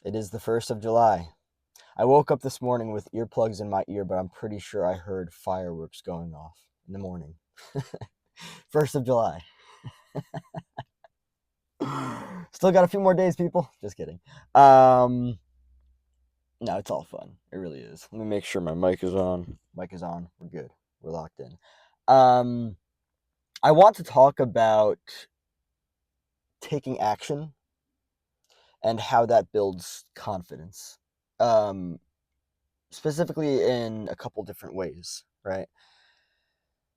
It is the 1st of July. I woke up this morning with earplugs in my ear, but I'm pretty sure I heard fireworks going off in the morning. 1st of July. Still got a few more days, people. Just kidding. Um, no, it's all fun. It really is. Let me make sure my mic is on. Mic is on. We're good. We're locked in. Um, I want to talk about taking action and how that builds confidence. Um, Specifically in a couple different ways, right?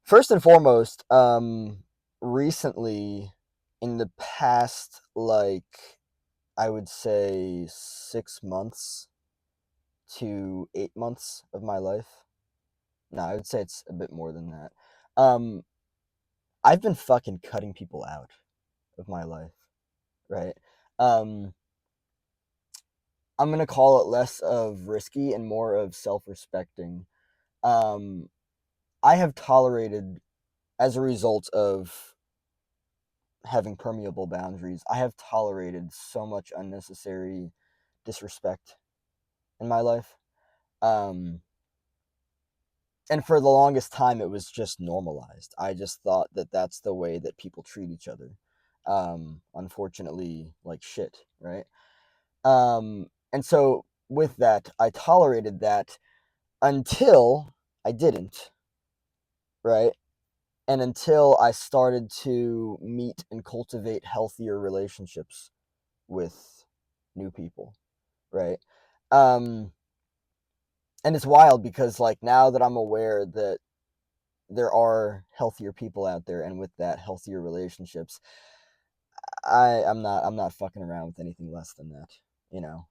First and foremost, recently, in the past, like, I would say 6 months to 8 months of my life. No, I would say it's a bit more than that. Um, I've been fucking cutting people out of my life, right? Um, I'm gonna call it less of risky and more of self-respecting. Um, I have tolerated, as a result of having permeable boundaries, I have tolerated so much unnecessary disrespect in my life. Um, and for the longest time, it was just normalized. I just thought that that's the way that people treat each other. Unfortunately, like shit, right? And so with that, I tolerated that until I didn't, right? And until I started to meet and cultivate healthier relationships with new people, right? Um, and it's wild because like now that I'm aware that there are healthier people out there, and with that, healthier relationships, I'm not fucking around with anything less than that, you know.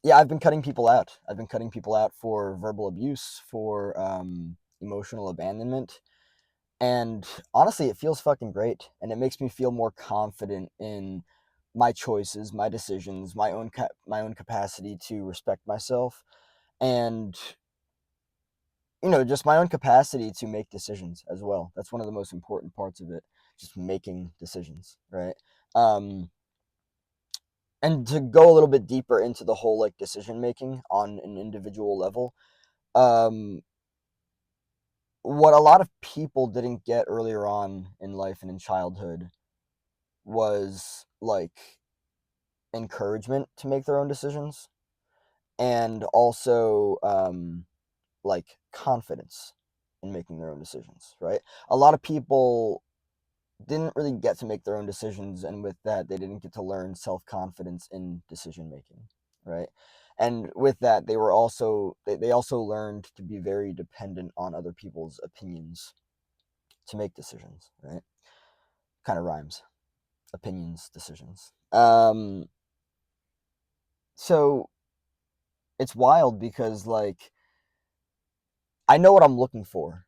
Yeah, I've been cutting people out. I've been cutting people out for verbal abuse, for emotional abandonment, and honestly, it feels fucking great, and it makes me feel more confident in my choices, my decisions, my own capacity to respect myself, and just my own capacity to make decisions as well. That's one of the most important parts of it, just making decisions, right? Um, and to go a little bit deeper into the whole like decision making on an individual level, um, what a lot of people didn't get earlier on in life and in childhood was like encouragement to make their own decisions, and also like confidence in making their own decisions, right? A lot of people didn't really get to make their own decisions, and with that, they didn't get to learn self-confidence in decision making, right? And with that, they also learned to be very dependent on other people's opinions to make decisions, right? Kind of rhymes. Opinions, decisions. So it's wild because like I know what I'm looking for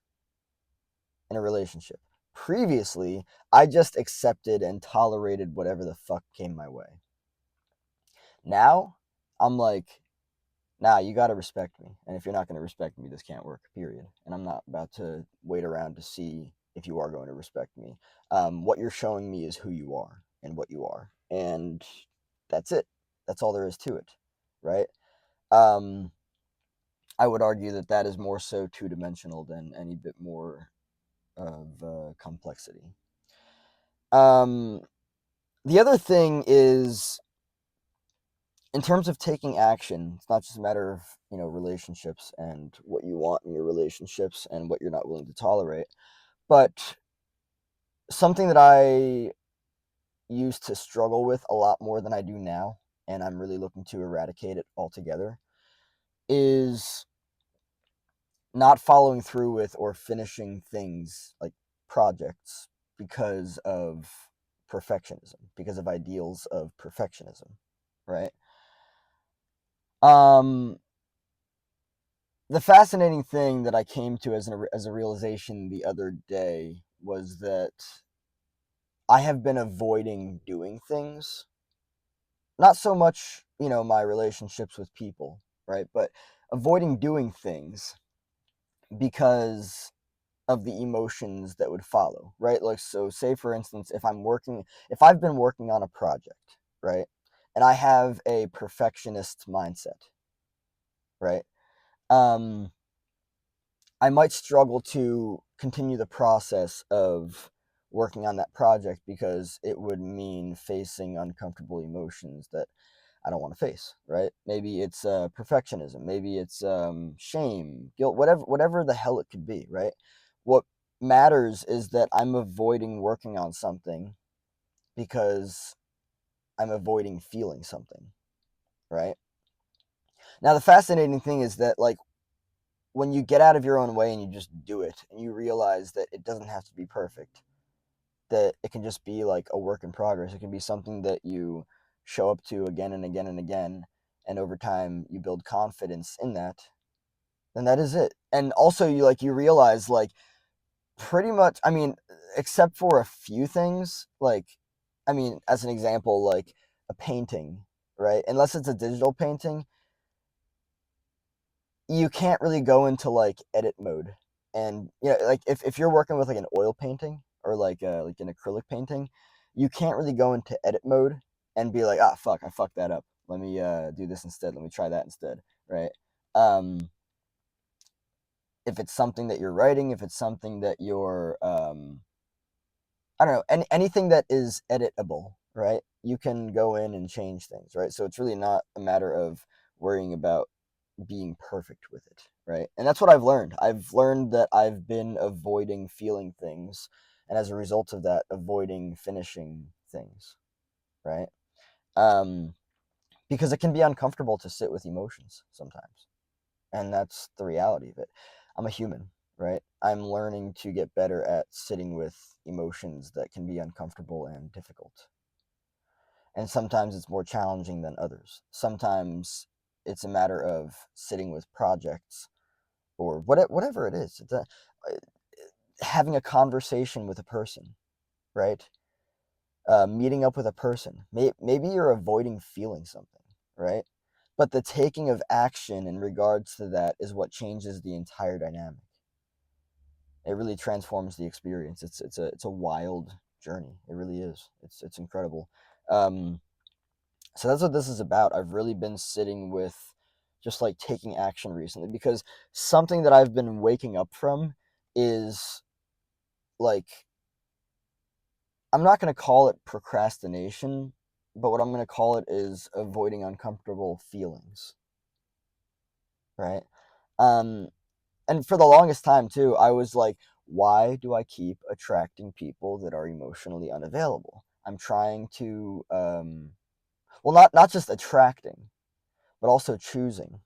in a relationship. Previously, I just accepted and tolerated whatever the fuck came my way. Now, I'm like, nah, you gotta respect me. And if you're not gonna respect me, this can't work, period. And I'm not about to wait around to see if you are going to respect me. What you're showing me is who you are and what you are. And that's it. That's all there is to it, right? Um, I would argue that that is more so two dimensional than any bit more of complexity. Um, the other thing is, in terms of taking action, it's not just a matter of relationships and what you want in your relationships and what you're not willing to tolerate, but something that I used to struggle with a lot more than I do now, and I'm really looking to eradicate it altogether, is not following through with or finishing things like projects because of perfectionism, because of ideals of perfectionism, right? Um, the fascinating thing that I came to as a realization the other day was that I have been avoiding doing things. Not so much, my relationships with people, right? But avoiding doing things because of the emotions that would follow, right? Like, so say for instance, if I've been working on a project, right? and I have a perfectionist mindset, right? Um, I might struggle to continue the process of working on that project because it would mean facing uncomfortable emotions that I don't want to face, right? Maybe it's perfectionism, maybe it's shame, guilt, whatever the hell it could be, right? What matters is that I'm avoiding working on something because I'm avoiding feeling something, right? Now the fascinating thing is that like when you get out of your own way and you just do it and you realize that it doesn't have to be perfect, that it can just be like a work in progress. It can be something that you show up to again and again and again, and over time you build confidence in that, then that is it. And also you realize like pretty much, I mean, except for a few things, like I mean, as an example, like a painting, right? Unless it's a digital painting, you can't really go into like edit mode. And like if you're working with like an oil painting or like an acrylic painting, you can't really go into edit mode and be like, ah, fuck, I fucked that up, let me do this instead, let me try that instead, right? um if it's something that you're writing, if it's something that you're I don't know, anything that is editable, right? You can go in and change things, right? So it's really not a matter of worrying about being perfect with it, right? And that's what I've learned. I've learned that I've been avoiding feeling things, and as a result of that, avoiding finishing things, right? Um, because it can be uncomfortable to sit with emotions sometimes, and that's the reality of it. I'm a human, right? I'm learning to get better at sitting with emotions that can be uncomfortable and difficult. And sometimes it's more challenging than others. Sometimes it's a matter of sitting with projects or whatever it is. Having a conversation with a person, right? Meeting up with a person. Maybe you're avoiding feeling something, right? But the taking of action in regards to that is what changes the entire dynamic. It really transforms the experience. It's a wild journey. It really is. It's incredible. Um, so that's what this is about. I've really been sitting with just like taking action recently because something that I've been waking up from is like I'm not going to call it procrastination, but what I'm going to call it is avoiding uncomfortable feelings, right? Um, and for the longest time too, I was like, why do I keep attracting people that are emotionally unavailable? I'm trying to, well, not just attracting, but also choosing.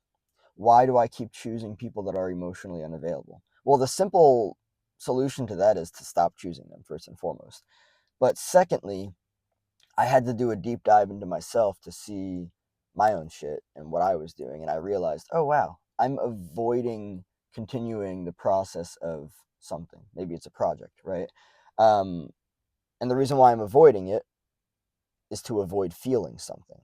Why do I keep choosing people that are emotionally unavailable? Well, the simple solution to that is to stop choosing them first and foremost. But secondly, I had to do a deep dive into myself to see my own shit and what I was doing. And I realized, oh, wow, I'm avoiding continuing the process of something. Maybe it's a project, right? Um, and the reason why I'm avoiding it is to avoid feeling something,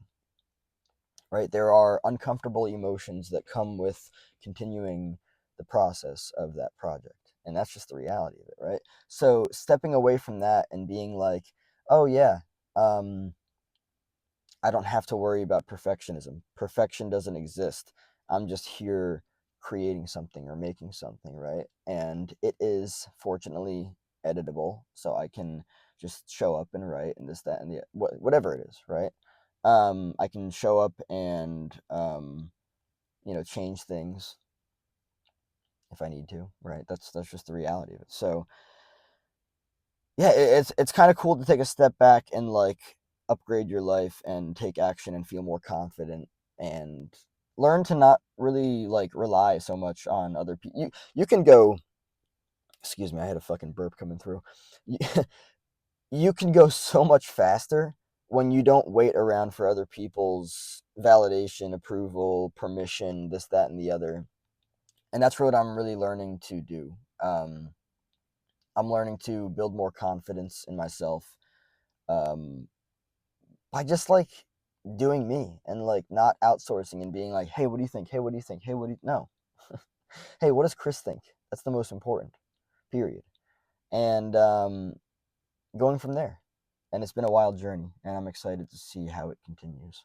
right? There are uncomfortable emotions that come with continuing the process of that project. And that's just the reality of it, right? So stepping away from that and being like, oh, yeah, um, I don't have to worry about perfectionism. Perfection doesn't exist. I'm just here creating something or making something, right? And it is fortunately editable, so I can just show up and write and this, that, and the whatever it is, right? I can show up and change things if I need to, right? That's just the reality of it. So yeah, it's kind of cool to take a step back and like upgrade your life and take action and feel more confident and learn to not really like rely so much on other people. You can go, excuse me, I had a fucking burp coming through. You, you can go so much faster when you don't wait around for other people's validation, approval, permission, this, that, and the other. And that's what I'm really learning to do. I'm learning to build more confidence in myself. Um, by just like doing me and like not outsourcing and being like, hey, what do you think? Hey, what do you think? Hey, what do you no? Hey, what does Chris think? That's the most important. Period. And going from there. And it's been a wild journey, and I'm excited to see how it continues.